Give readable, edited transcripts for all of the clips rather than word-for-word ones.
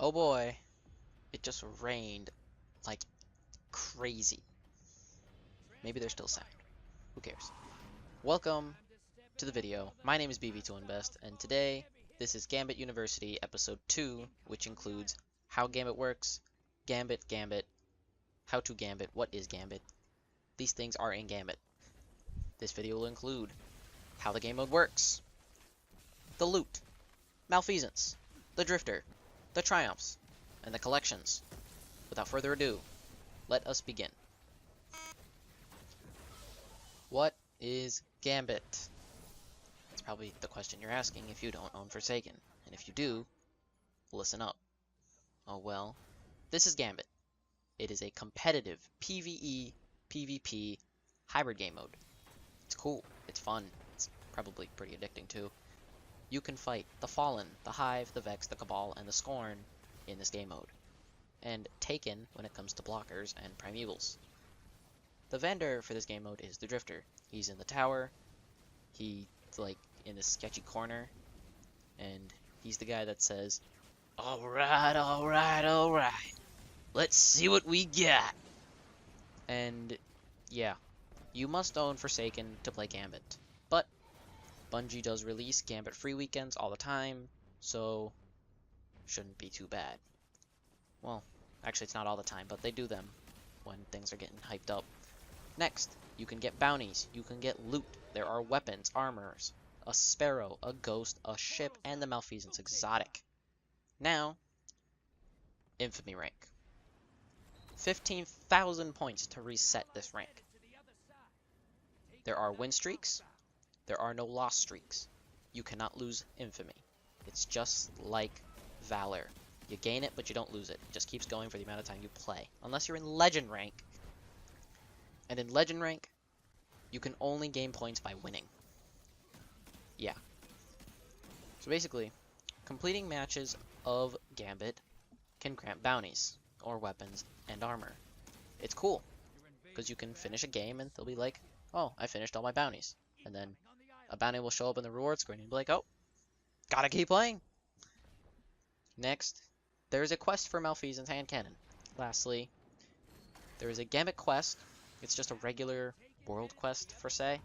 Oh boy, it just rained like crazy. Maybe there's still sound. Who cares? Welcome to the video. My name is BB2Invest, and today this is Gambit University Episode 2, which includes how Gambit works, Gambit, how to Gambit, what is Gambit. These things are in Gambit. This video will include how the game mode works, the loot, Malfeasance, the Drifter, the Triumphs, and the collections. Without further ado, let us begin. What is Gambit? That's probably the question you're asking if you don't own Forsaken. And if you do, listen up. Oh well, this is Gambit. It is a competitive PvE, PvP hybrid game mode. It's cool, it's fun, it's probably pretty addicting too. You can fight the Fallen, the Hive, the Vex, the Cabal, and the Scorn in this game mode, and Taken when it comes to blockers and primevals. The vendor for this game mode is the Drifter. He's in the tower, he's like in this sketchy corner, and he's the guy that says, alright, let's see what we got. And yeah, you must own Forsaken to play Gambit, but Bungie does release Gambit free weekends all the time, so shouldn't be too bad. Well, actually it's not all the time, but they do them when things are getting hyped up. Next, you can get bounties, you can get loot, there are weapons, armors, a sparrow, a ghost, a ship, and the Malfeasance exotic. Now, infamy rank. 15,000 points to reset this rank. There are win streaks, there are no loss streaks. You cannot lose infamy. It's just like Valor. You gain it, but you don't lose it. It just keeps going for the amount of time you play. Unless you're in Legend rank. And in Legend rank, you can only gain points by winning. Yeah. So basically, completing matches of Gambit can grant bounties, or weapons, and armor. It's cool, because you can finish a game and they'll be like, oh, I finished all my bounties. And then a bounty will show up in the reward screen and be like, oh, gotta keep playing. Next, there is a quest for Malfeasance hand cannon. Lastly, there is a Gambit quest. It's just a regular world quest, per se.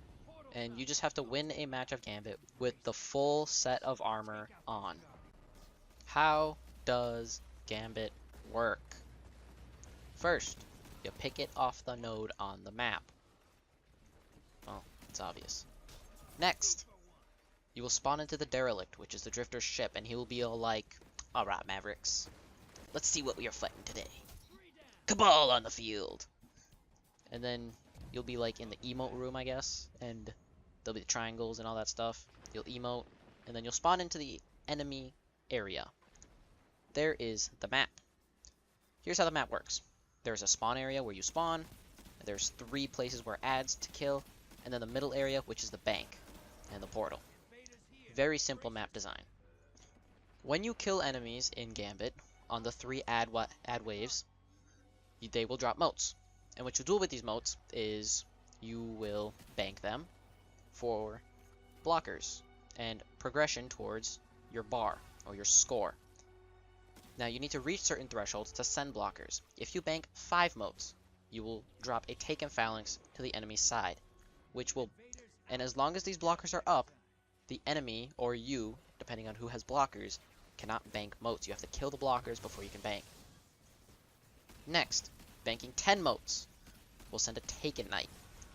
And you just have to win a match of Gambit with the full set of armor on. How does Gambit work? First, you pick it off the node on the map. Well, it's obvious. Next, you will spawn into the Derelict, which is the Drifter's ship, and he will be all like, alright, Mavericks, let's see what we are fighting today. Cabal on the field! And then you'll be like in the emote room, I guess, and there'll be the triangles and all that stuff. You'll emote, and then you'll spawn into the enemy area. There is the map. Here's how the map works. There's a spawn area where you spawn, there's 3 places where adds to kill, and then the middle area, which is the bank and the portal. Very simple map design. When you kill enemies in Gambit on the 3 add waves, they will drop motes. And what you do with these motes is you will bank them for blockers and progression towards your bar or your score. Now you need to reach certain thresholds to send blockers. If you bank 5 motes, you will drop a Taken Phalanx to the enemy's side, and as long as these blockers are up, the enemy, or you, depending on who has blockers, cannot bank motes. You have to kill the blockers before you can bank. Next, banking 10 motes will send a Taken Knight,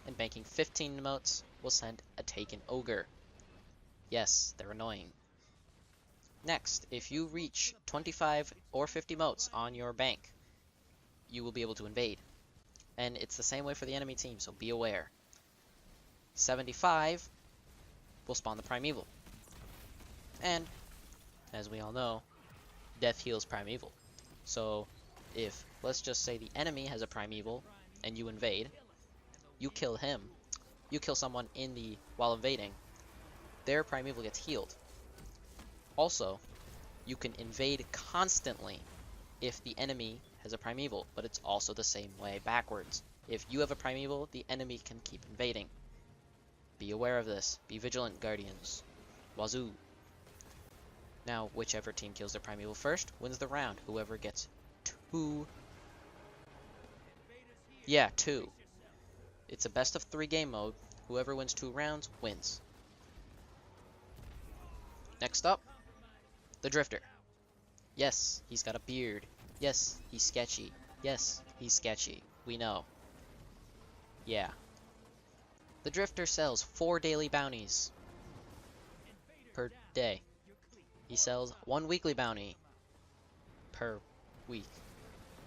and banking 15 motes will send a Taken Ogre. Yes, they're annoying. Next, if you reach 25 or 50 motes on your bank, you will be able to invade. And it's the same way for the enemy team, so be aware. 75 will spawn the Primeval. And, as we all know, death heals Primeval. So, if, let's just say the enemy has a Primeval, and you invade, you kill him, you kill someone while invading, their Primeval gets healed. Also, you can invade constantly if the enemy has a Primeval, but it's also the same way backwards. If you have a Primeval, the enemy can keep invading. Be aware of this. Be vigilant, Guardians. Wazoo. Now, whichever team kills their primeval first wins the round. Whoever gets two... Yeah, two. It's a best of 3 game mode. Whoever wins 2 rounds wins. Next up, the Drifter. Yes, he's got a beard. Yes, he's sketchy. Yes, he's sketchy. We know. Yeah. The Drifter sells 4 daily bounties per day. He sells 1 weekly bounty per week.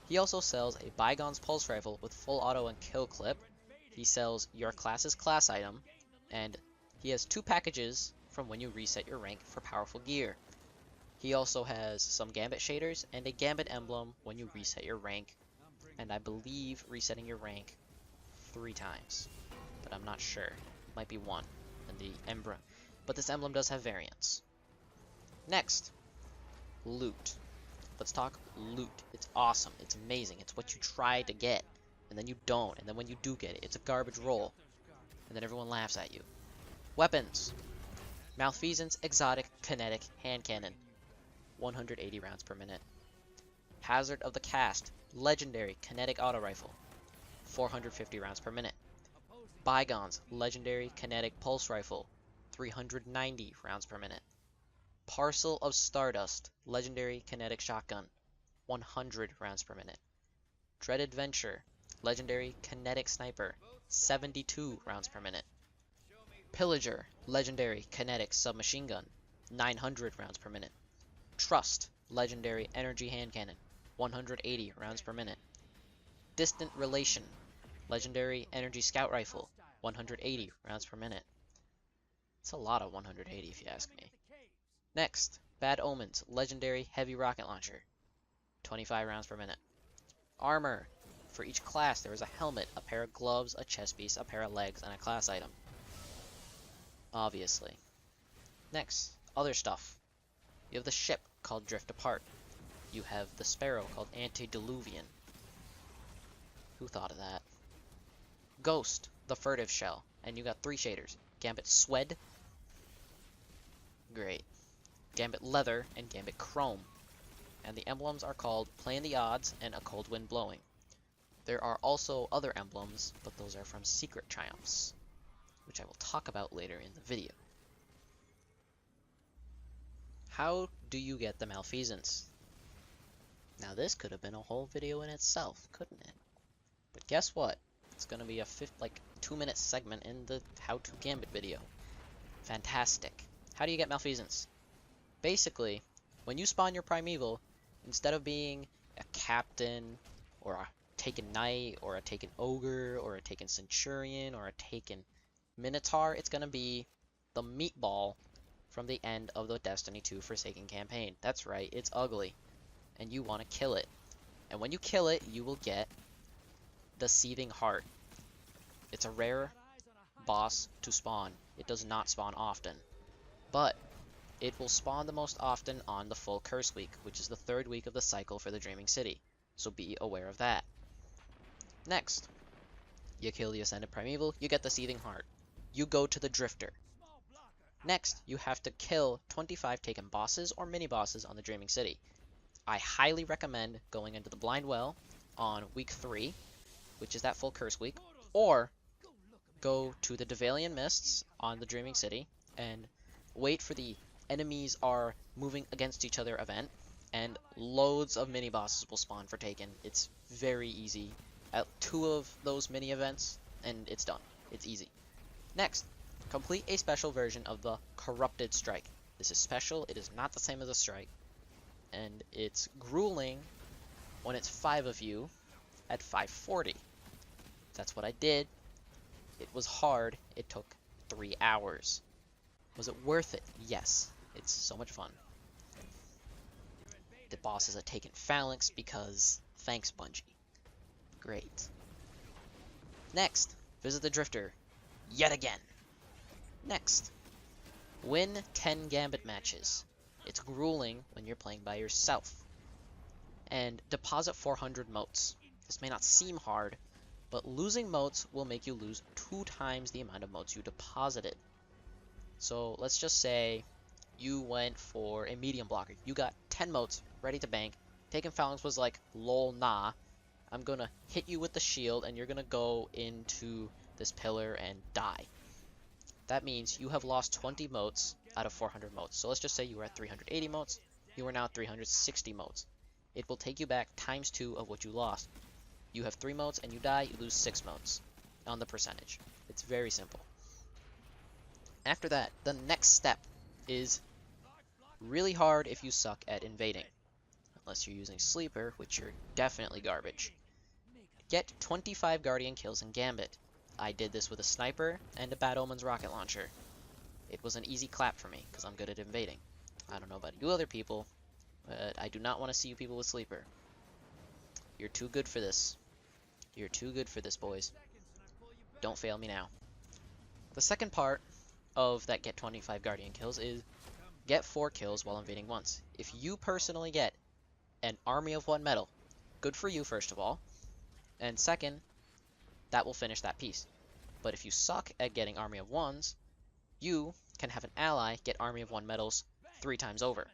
He also sells a Bygone's Pulse Rifle with full auto and kill clip. He sells your class's class item, and he has 2 packages from when you reset your rank for powerful gear. He also has some Gambit shaders and a Gambit emblem when you reset your rank, and I believe resetting your rank 3 times, but I'm not sure. Might be 1, and the emblem. But this emblem does have variants. Next, loot. Let's talk loot. It's awesome. It's amazing. It's what you try to get, and then you don't, and then when you do get it, it's a garbage roll, and then everyone laughs at you. Weapons. Malfeasance Exotic Kinetic Hand Cannon. 180 rounds per minute. Hazard of the Cast Legendary Kinetic Auto Rifle. 450 rounds per minute. Bygones Legendary Kinetic Pulse Rifle. 390 rounds per minute. Parcel of Stardust Legendary Kinetic Shotgun. 100 rounds per minute. Dreaded Venture Legendary Kinetic Sniper. 72 rounds per minute. Pillager Legendary Kinetic Submachine Gun. 900 rounds per minute. Trust Legendary Energy Hand Cannon. 180 rounds per minute. Distant Relation Legendary Energy Scout Rifle. 180 rounds per minute. It's a lot of 180 if you ask me. Next, Bad Omens Legendary Heavy Rocket Launcher. 25 rounds per minute. Armor. For each class there is a helmet, a pair of gloves, a chest piece, a pair of legs, and a class item. Obviously. Next, other stuff. You have the ship called Drift Apart. You have the sparrow called Antediluvian. Who thought of that? Ghost, the Furtive Shell. And you got 3 shaders. Gambit Swed. Great. Gambit Leather and Gambit Chrome. And the emblems are called Playing the Odds and A Cold Wind Blowing. There are also other emblems, but those are from Secret Triumphs, which I will talk about later in the video. How do you get the Malfeasance? Now this could have been a whole video in itself, couldn't it? But guess what? It's gonna be a 2-minute segment in the How to Gambit video. Fantastic. How do you get Malfeasance? Basically, when you spawn your Primeval, instead of being a Captain, or a Taken Knight, or a Taken Ogre, or a Taken Centurion, or a Taken Minotaur, it's gonna be the Meatball from the end of the Destiny 2 Forsaken campaign. That's right, it's ugly, and you want to kill it. And when you kill it, you will get the Seething Heart. It's a rare boss to spawn. It does not spawn often, but it will spawn the most often on the full curse week, which is the 3rd week of the cycle for the Dreaming City, so be aware of that. Next, you kill the Ascended Primeval, you get the Seething Heart. You go to the Drifter. Next, you have to kill 25 taken bosses or mini-bosses on the Dreaming City. I highly recommend going into the Blind Well on week 3, which is that full curse week, or go to the Devalian Mists on the Dreaming City and wait for the enemies are moving against each other event, and loads of mini-bosses will spawn for Taken. It's very easy. At 2 of those mini-events, and it's done. It's easy. Next, complete a special version of the Corrupted Strike. This is special, it is not the same as a strike, and it's grueling when it's 5 of you at 540. That's what I did. It was hard. It took 3 hours. Was it worth it? Yes. It's so much fun. The boss is a Taken Phalanx because thanks, Bungie. Great. Next, visit the Drifter. Yet again. Next, win 10 Gambit matches. It's grueling when you're playing by yourself. And deposit 400 motes. This may not seem hard, but losing motes will make you lose 2 times the amount of motes you deposited. So let's just say you went for a medium blocker. You got 10 motes ready to bank. Taking Phalanx was like, lol, nah. I'm gonna hit you with the shield, and you're gonna go into this pillar and die. That means you have lost 20 motes out of 400 motes. So let's just say you were at 380 motes. You are now at 360 motes. It will take you back times 2 of what you lost. You have 3 motes and you die, you lose 6 motes on the percentage. It's very simple. After that, the next step is really hard if you suck at invading. Unless you're using Sleeper, which you're definitely garbage. Get 25 Guardian kills in Gambit. I did this with a Sniper and a Bad Omen's rocket launcher. It was an easy clap for me, because I'm good at invading. I don't know about you other people, but I do not want to see you people with Sleeper. You're too good for this. You're too good for this, boys. Don't fail me now. The second part of that get 25 Guardian kills is get 4 kills while invading once. If you personally get an army of 1 medal, good for you, first of all. And second, that will finish that piece. But if you suck at getting army of 1s, you can have an ally get army of 1 medals 3 times over.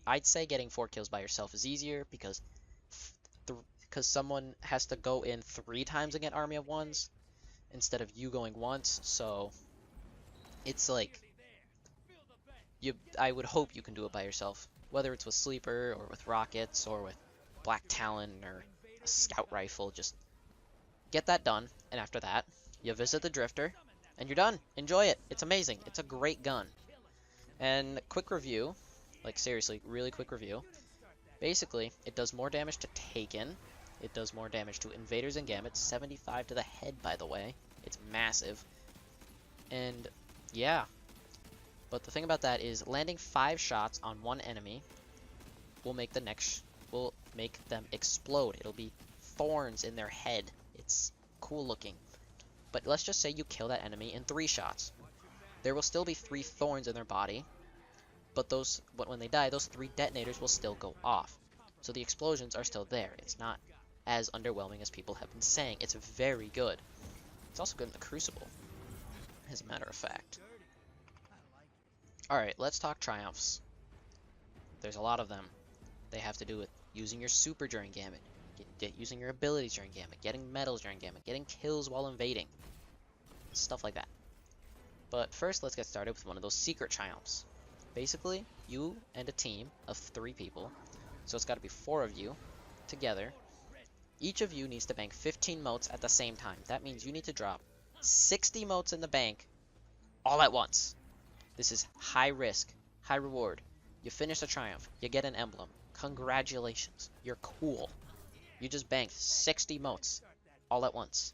I'd say getting 4 kills by yourself is easier because someone has to go in 3 times and get army of 1s instead of you going once, so it's like I would hope you can do it by yourself, whether it's with Sleeper or with rockets or with Black Talon or a scout rifle. Just get that done, and after that you visit the Drifter and you're done. Enjoy it. It's amazing. It's a great gun. And quick review, like seriously, really quick review. Basically, it does more damage to Taken. It does more damage to Invaders and Gambit. 75 to the head, by the way. It's massive. And yeah. But the thing about that is landing 5 shots on one enemy will make them explode. It'll be thorns in their head. It's cool looking. But let's just say you kill that enemy in 3 shots. There will still be 3 thorns in their body, but when they die, those 3 detonators will still go off. So the explosions are still there. It's not as underwhelming as people have been saying. It's very good. It's also good in the Crucible, as a matter of fact. Alright, let's talk triumphs. There's a lot of them. They have to do with using your super during Gambit, using your abilities during Gambit, getting medals during Gambit, getting kills while invading. Stuff like that. But first, let's get started with one of those secret triumphs. Basically, you and a team of 3 people, so it's got to be 4 of you together. Each of you needs to bank 15 motes at the same time. That means you need to drop 60 motes in the bank all at once. This is high risk, high reward. You finish the triumph, you get an emblem. Congratulations, you're cool. You just banked 60 motes all at once.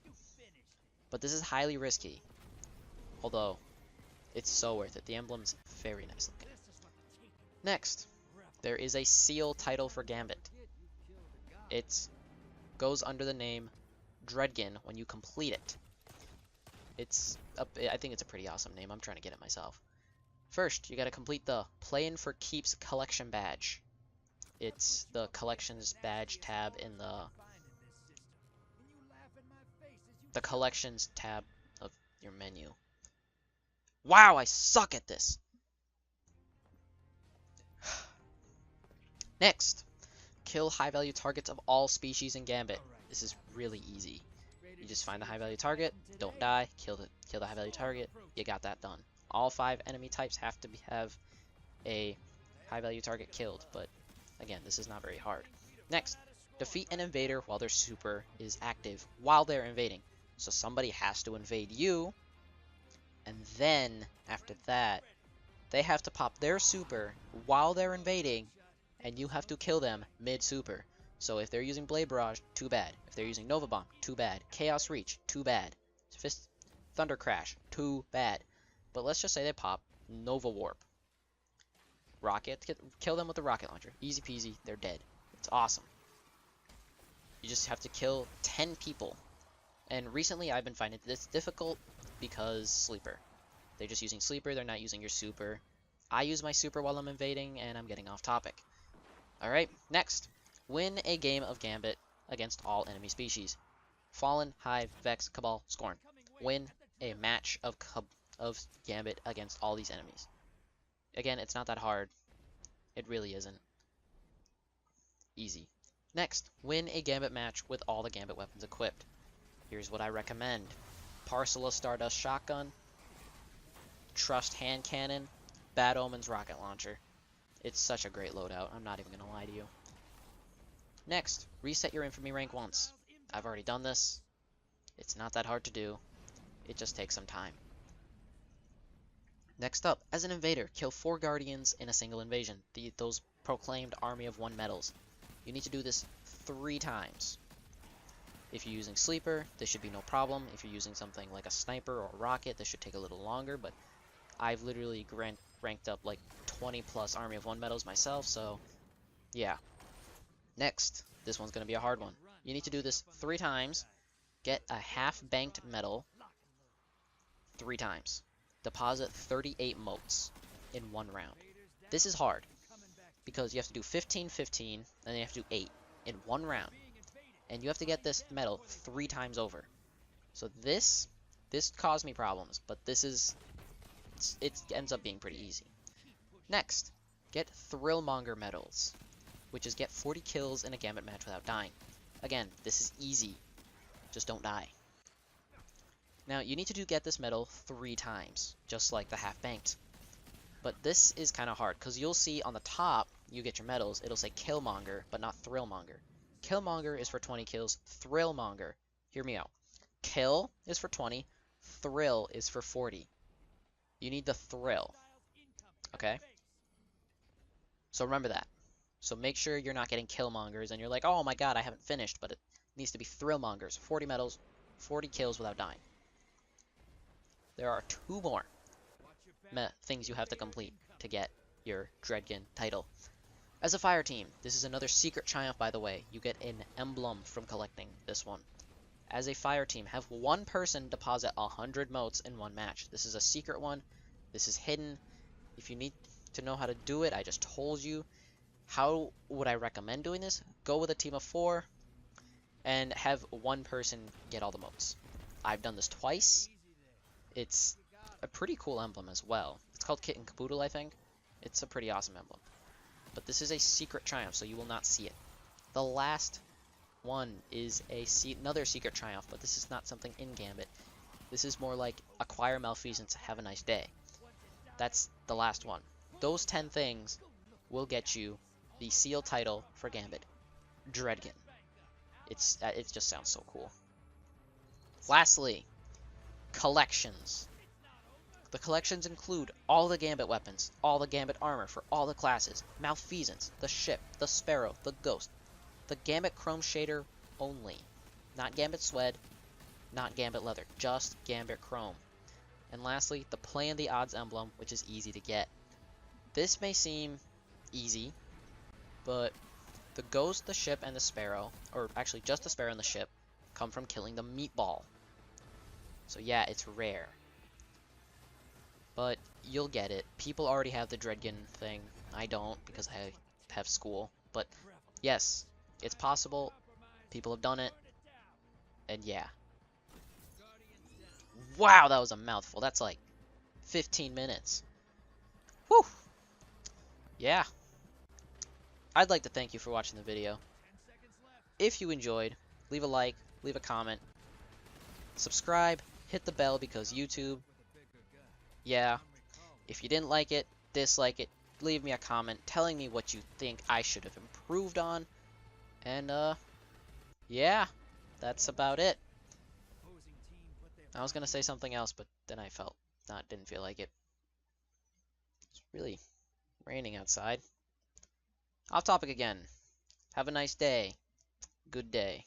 But this is highly risky. Although, it's so worth it. The emblem's very nice looking. Next, there is a seal title for Gambit. It goes under the name Dreadgin when you complete it. I think it's a pretty awesome name. I'm trying to get it myself. First, you gotta complete the Playin' for Keeps collection badge. It's the collections badge tab in the collections tab of your menu. Wow, I suck at this! Next, kill high-value targets of all species in Gambit. This is really easy. You just find the high-value target, don't die, kill the high-value target, you got that done. All 5 enemy types have to have a high-value target killed, but again, this is not very hard. Next, defeat an invader while their super is active while they're invading. So somebody has to invade you, and then after that, they have to pop their super while they're invading, and you have to kill them mid-super. So if they're using Blade Barrage, too bad. If they're using Nova Bomb, too bad. Chaos Reach, too bad. Thunder Crash, too bad. But let's just say they pop Nova Warp. Rocket, kill them with the rocket launcher. Easy peasy, they're dead. It's awesome. You just have to kill 10 people. And recently I've been finding this difficult because Sleeper. They're just using Sleeper, they're not using your super. I use my super while I'm invading, and I'm getting off topic. Alright, next. Win a game of Gambit against all enemy species. Fallen, Hive, Vex, Cabal, Scorn. Win a match of Gambit against all these enemies. Again, it's not that hard. It really isn't. Easy. Next, win a Gambit match with all the Gambit weapons equipped. Here's what I recommend. Parcel of Stardust Shotgun, Trust Hand Cannon, Bad Omens Rocket Launcher. It's such a great loadout, I'm not even gonna lie to you. Next, reset your Infamy rank once. I've already done this. It's not that hard to do. It just takes some time. Next up, as an invader, kill 4 Guardians in a single invasion. Those proclaimed Army of 1 medals. You need to do this 3 times. If you're using Sleeper, this should be no problem. If you're using something like a Sniper or a Rocket, this should take a little longer, but I've literally ranked up like 20 plus Army of 1 medals myself, so yeah. Next, this one's going to be a hard one. You need to do this 3 times, get a half-banked medal 3 times. Deposit 38 motes in 1 round. This is hard, because you have to do 15, 15, and then you have to do 8 in 1 round. And you have to get this medal 3 times over. So this caused me problems, but it ends up being pretty easy. Next, get Thrillmonger medals, which is get 40 kills in a Gambit match without dying. Again, this is easy. Just don't die. Now, you need to get this medal 3 times, just like the half-banked. But this is kind of hard, because you'll see on the top, you get your medals, it'll say Killmonger, but not Thrillmonger. Killmonger is for 20 kills, Thrillmonger, hear me out. Kill is for 20, Thrill is for 40. You need the Thrill, okay? So remember that. So make sure you're not getting Killmongers, and you're like, oh my god, I haven't finished, but it needs to be Thrillmongers. 40 medals, 40 kills without dying. There are 2 more things you have to complete to get your Dreadkin title. As a fire team, this is another secret triumph, by the way. You get an emblem from collecting this one. As a fire team, have 1 person deposit 100 motes in 1 match. This is a secret one. This is hidden. If you need to know how to do it, I just told you. How would I recommend doing this? Go with a team of 4 and have 1 person get all the motes. I've done this twice. It's a pretty cool emblem as well. It's called Kit and Caboodle, I think. It's a pretty awesome emblem. But this is a secret triumph, so you will not see it. The last one is another secret triumph, but this is not something in Gambit. This is more like acquire Malfeasance, have a nice day. That's the last one. Those 10 things will get you the sealed title for Gambit, Dreadkin. It just sounds so cool. Lastly, collections. The collections include all the Gambit weapons, all the Gambit armor for all the classes, Malfeasance, the ship, the sparrow, the ghost, the Gambit chrome shader only, not Gambit Swed, not Gambit leather, just Gambit chrome. And lastly, the play and the odds emblem, which is easy to get. This may seem easy, but the ghost, the ship, and the sparrow, or actually just the sparrow and the ship, come from killing the meatball. So yeah, it's rare. But you'll get it. People already have the Dreadkin thing. I don't, because I have school. But yes, it's possible. People have done it. And yeah. Wow, that was a mouthful. That's like 15 minutes. Whew. Yeah. I'd like to thank you for watching the video. If you enjoyed, leave a like, leave a comment, subscribe, hit the bell because YouTube. Yeah, if you didn't like it, dislike it, leave me a comment telling me what you think I should have improved on. And, yeah, that's about it. I was gonna say something else, but then I didn't feel like it. It's really raining outside. Off topic again. Have a nice day. Good day.